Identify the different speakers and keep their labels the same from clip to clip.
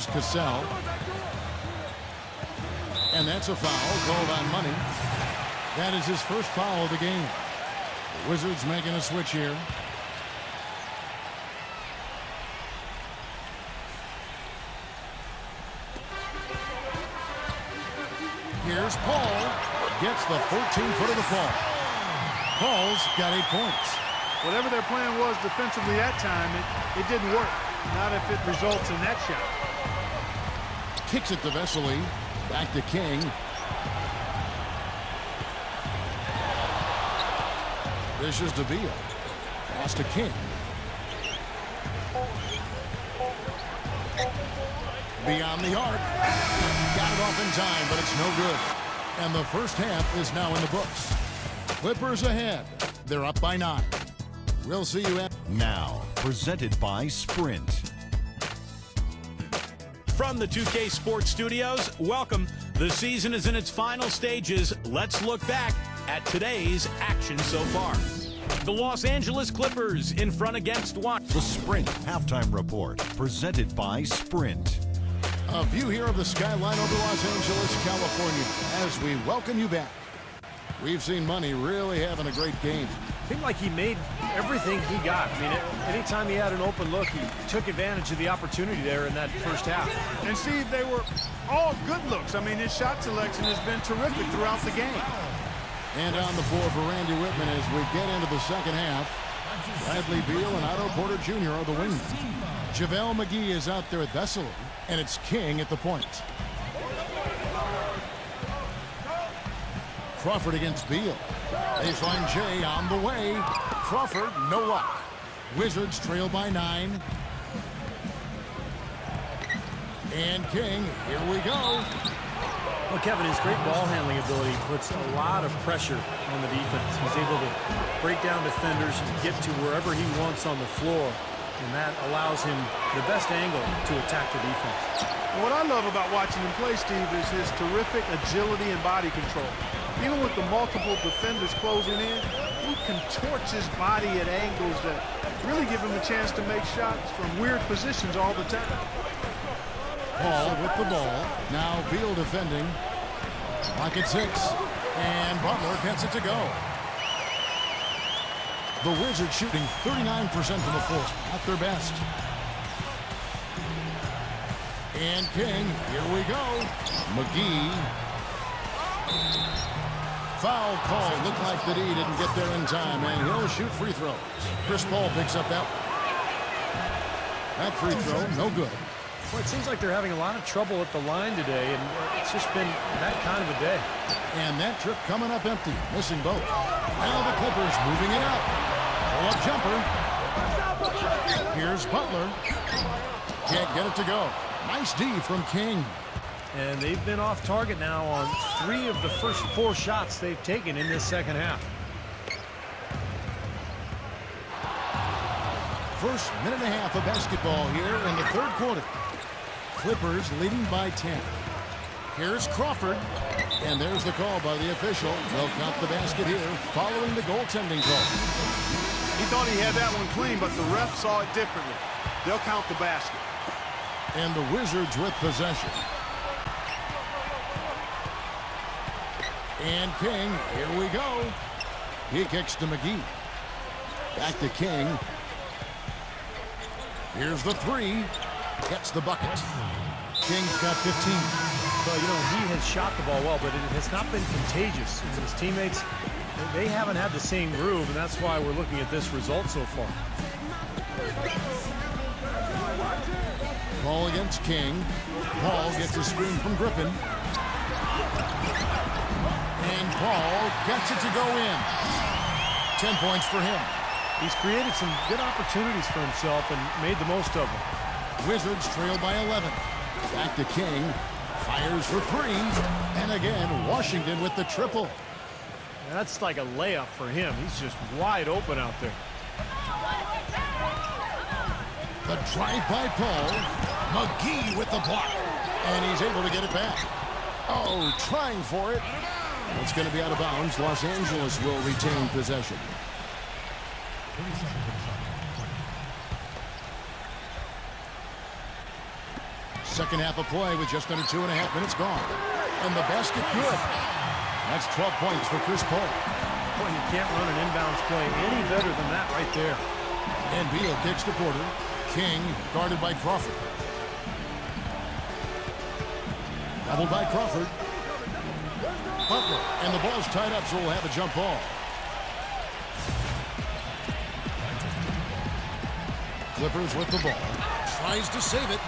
Speaker 1: Here's Cassell. And that's a foul called on Money. That is his first foul of the game. The Wizards making a switch here. Here's Paul. Gets the 14-foot of the fall. Paul's got 8 points.
Speaker 2: Whatever their plan was defensively that time, it didn't work. Not if it results in that shot.
Speaker 1: Kicks it to Vesely. Back to King. Dishes to Beal. Pass to King. Beyond the arc. Got it off in time, but it's no good. And the first half is now in the books. Clippers ahead. They're up by 9. We'll see you at...
Speaker 3: Now, presented by Sprint.
Speaker 4: From the 2K Sports Studios, welcome. The season is in its final stages. Let's look back at today's action so far. The Los Angeles Clippers in front against one.
Speaker 3: The Sprint Halftime Report, presented by Sprint.
Speaker 1: A view here of the skyline over Los Angeles, California, as we welcome you back. We've seen Money really having a great game.
Speaker 5: Seemed like he made everything he got. I mean, anytime he had an open look, he took advantage of the opportunity there in that first half.
Speaker 2: And Steve, they were all good looks. I mean, his shot selection has been terrific throughout the game.
Speaker 1: And on the floor for Randy Whitman as we get into the second half. Bradley Beal and Otto Porter Jr. are the wingmen. JaVale McGee is out there at Vesely, and it's King at the point. Crawford against Beal. Baseline Jay on the way. Crawford, no luck. Wizards trail by 9. And King, here we go.
Speaker 5: Well, Kevin, his great ball handling ability puts a lot of pressure on the defense. He's able to break down defenders and get to wherever he wants on the floor, and that allows him the best angle to attack the defense.
Speaker 2: And what I love about watching him play, Steve, is his terrific agility and body control. Even with the multiple defenders closing in, he contorts his body at angles that really give him a chance to make shots from weird positions all the time.
Speaker 1: Paul with the ball. Now Beal defending. Clock at 6. And Butler gets it to go. The Wizards shooting 39% from the floor. At their best. And King, here we go. McGee. Foul call. Looked like that he didn't get there in time, and he'll shoot free throws. Chris Paul picks up that one. That free throw, no good.
Speaker 5: Well, it seems like they're having a lot of trouble at the line today, and it's just been that kind of a day.
Speaker 1: And that trip coming up empty, missing both. Now the Clippers moving it up. Pull-up jumper. Here's Butler. Can't get it to go. Nice D from King.
Speaker 5: And they've been off target now on 3 of the first 4 shots they've taken in this second half.
Speaker 1: First minute and a half of basketball here in the third quarter. Clippers leading by 10. Here's Crawford. And there's the call by the official. They'll count the basket here following the goaltending call.
Speaker 2: He thought he had that one clean, but the ref saw it differently. They'll count the basket.
Speaker 1: And the Wizards with possession. And King, here we go. He kicks to McGee. Back to King. Here's the 3. Gets the bucket. King's got 15.
Speaker 5: Well, you know, he has shot the ball well, but it has not been contagious. And his teammates, they haven't had the same groove, and that's why we're looking at this result so far.
Speaker 1: Ball against King. Paul gets a screen from Griffin. And Paul gets it to go in. 10 points for him.
Speaker 5: He's created some good opportunities for himself and made the most of them.
Speaker 1: Wizards trail by 11. Back to King. Fires for 3. And again, Washington with the triple.
Speaker 5: That's like a layup for him. He's just wide open out there.
Speaker 1: The drive by Paul. McGee with the block. And he's able to get it back. Oh, trying for it. It's going to be out of bounds. Los Angeles will retain possession. Second half of play with just under 2.5 minutes gone. And the basket good. That's 12 points for Chris Paul.
Speaker 5: Boy, you can't run an inbounds play any better than that right there.
Speaker 1: And Beal kicks to Porter. King guarded by Crawford. Doubled by Crawford. Butler. And the ball's tied up, so we'll have a jump ball. Clippers with the ball. Tries to save it.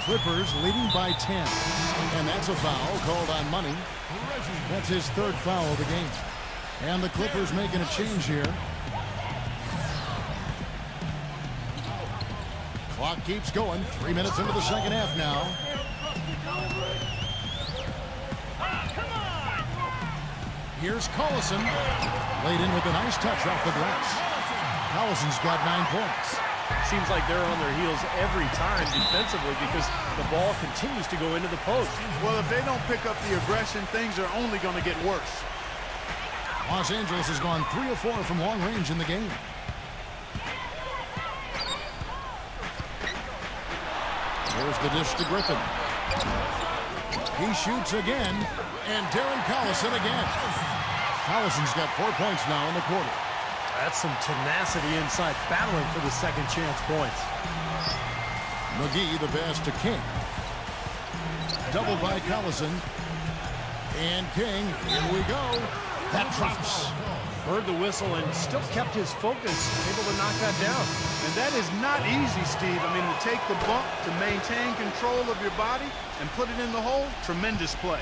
Speaker 1: Clippers leading by 10. And that's a foul called on Money. That's his third foul of the game. And the Clippers making a change here. Clock keeps going. 3 minutes into the second half now. Here's Collison. Laid in with a nice touch off the glass. Collison's got 9 points.
Speaker 5: Seems like they're on their heels every time defensively because the ball continues to go into the post.
Speaker 2: Well, if they don't pick up the aggression, things are only going to get worse.
Speaker 1: Los Angeles has gone 3 of 4 from long range in the game. Here's the dish to Griffin. He shoots again, and Darren Collison again. Collison's got 4 points now in the quarter.
Speaker 5: That's some tenacity inside, battling for the second chance points.
Speaker 1: McGee the pass to King. Doubled by Collison. And King, here we go. That drops.
Speaker 5: Heard the whistle and still kept his focus, able to knock that down.
Speaker 2: And that is not easy, Steve. I mean, to take the bump, to maintain control of your body, and put it in the hole, tremendous play.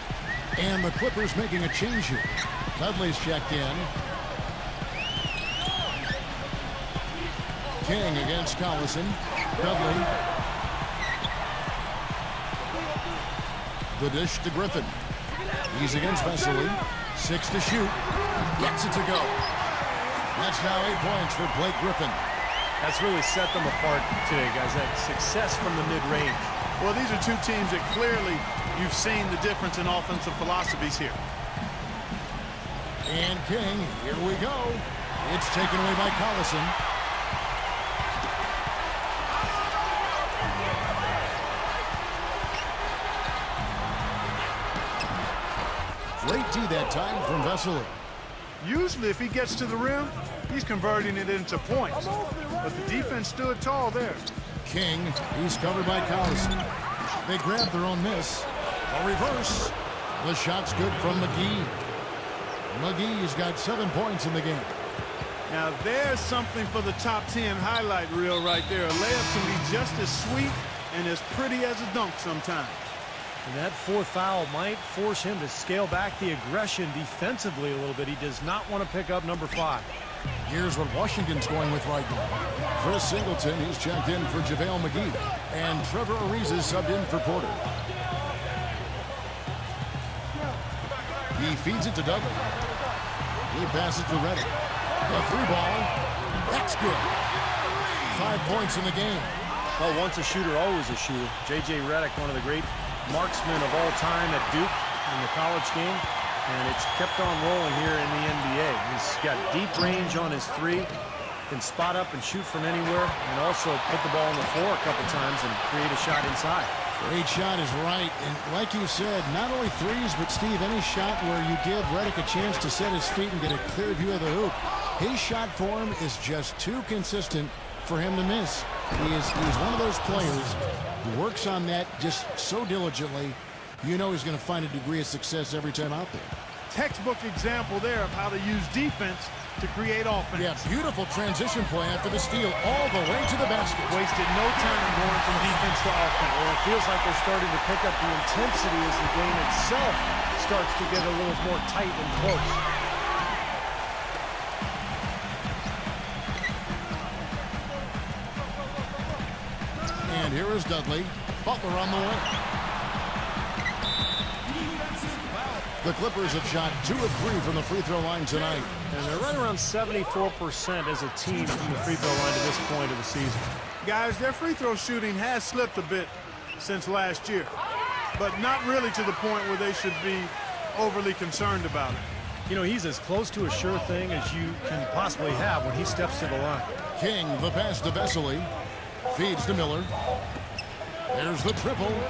Speaker 1: And the Clippers making a change here. Dudley's checked in. King against Collison. Dudley. The dish to Griffin. He's against Vesely. 6 to shoot. Gets it to go. That's now 8 points for Blake Griffin.
Speaker 5: That's really set them apart today, guys. That success from the mid-range.
Speaker 2: Well, these are two teams that clearly you've seen the difference in offensive philosophies here.
Speaker 1: And King, here we go. It's taken away by Collison. Great D that time from Vesely.
Speaker 2: Usually, if he gets to the rim, he's converting it into points. But the defense stood tall there.
Speaker 1: King, he's covered by Collison. They grab their own miss. A reverse. The shot's good from McGee. McGee's got 7 points in the game.
Speaker 2: Now, there's something for the top 10 highlight reel right there. A layup can be just as sweet and as pretty as a dunk sometimes.
Speaker 5: And that fourth foul might force him to scale back the aggression defensively a little bit. He does not want to pick up number 5.
Speaker 1: Here's what Washington's going with right now. Chris Singleton, he's checked in for JaVale McGee. And Trevor Ariza subbed in for Porter. He feeds it to Dudley. He passes to Redick. The 3-ball. That's good. 5 points in the game.
Speaker 5: Well, once a shooter, always a shooter. J.J. Redick, one of the great marksmen of all time at Duke in the college game. And it's kept on rolling here in the NBA. He's got deep range on his 3. Can spot up and shoot from anywhere. And also put the ball on the floor a couple times and create a shot inside.
Speaker 1: Great shot is right. And like you said, not only threes, but Steve, any shot where you give Redick a chance to set his feet and get a clear view of the hoop. His shot form is just too consistent for him to miss. He's one of those players who works on that just so diligently. You know he's going to find a degree of success every time out there.
Speaker 2: Textbook example there of how to use defense to create offense.
Speaker 1: Yeah, beautiful transition play after the steal all the way to the basket.
Speaker 2: Wasted no time going from defense to offense.
Speaker 5: Well, it feels like they're starting to pick up the intensity as the game itself starts to get a little more tight and close.
Speaker 1: And here is Dudley. Butler on the way. The Clippers have shot 2 of 3 from the free throw line tonight.
Speaker 5: And they're right around 74% as a team from the free throw line to this point of the season.
Speaker 2: Guys, their free throw shooting has slipped a bit since last year, but not really to the point where they should be overly concerned about it.
Speaker 5: You know, he's as close to a sure thing as you can possibly have when he steps to the line.
Speaker 1: King, the pass to Vesely. Feeds to Miller. There's the triple.